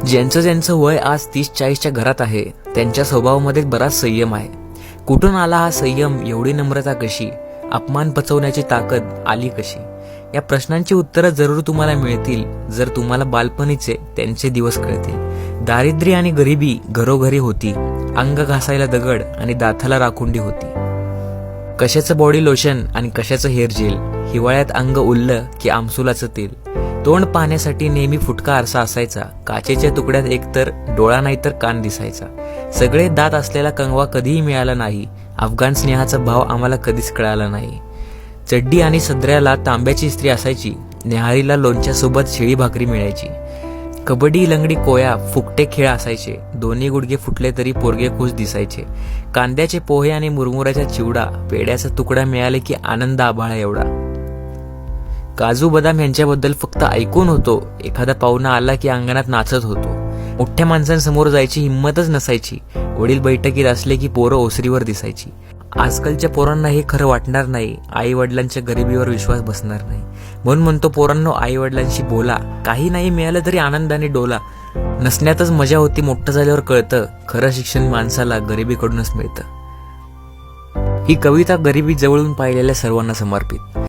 ज्यांचं ज्यांचं वय आज 30-40च्या घरात आहे त्यांच्या स्वभावामध्ये बराच संयम आहे. कुठून आला हा संयम, एवढी नम्रता कशी, अपमान पचवण्याची ताकद आली कशी? या प्रश्नांची उत्तरं जरूर तुम्हाला मिळतील जर तुम्हाला बालपणीचे त्यांचे दिवस कळतील. दारिद्र्य आणि गरिबी घरोघरी होती, अंग घासायला दगड आणि दाताला राखुंडी होती. कशाचं बॉडी लोशन आणि कशाचं हेअर जेल, हिवाळ्यात अंग उरलं की आमसुलाचं तेल. तोंड पाहण्यासाठी नेहमी फुटका आरसा असायचा, काचेच्या तुकड्यात एकतर डोळा नाहीतर कान दिसायचा. सगळे दात असलेला कंगवा कधीही मिळाला नाही, अफगाण स्नेहाचा भाव आम्हाला कधीच कळाला नाही. चड्डी आणि सदऱ्याला तांब्याची इस्त्री असायची, न्याहारीला लोणच्यासोबत शिळी भाकरी मिळायची. कबड्डी, लंगडी, कोया, फुकटे खेळ असायचे, दोन्ही गुडघे फुटले तरी पोरगे खुश दिसायचे. कांद्याचे पोहे आणि मुरमुऱ्याचा चिवडा, पेड्याचा तुकडा मिळाले की आनंद आभाळा एवढा. काजू बदाम यांच्याबद्दल फक्त ऐकून होतो, एखादा पाहुणा आला की अंगणात नाचत होतो. मोठ्या माणसांसमोर जायची हिंमतच नसायची, वडील बैठकीत असले की पोरं ओसरीवर दिसायची. आजकालच्या पोरांना हे खरं वाटणार नाही, आई वडिलांच्या गरिबीवर विश्वास बसणार नाही. म्हणून म्हणतो पोरांनो, आई वडिलांशी बोला, काही नाही मिळालं तरी आनंदाने डोला. नसण्यातच मजा होती, मोठं झाल्यावर कळतं, खरं शिक्षण माणसाला गरिबीकडूनच मिळतं. ही कविता गरिबी जवळून पाहिलेल्या सर्वांना समर्पित.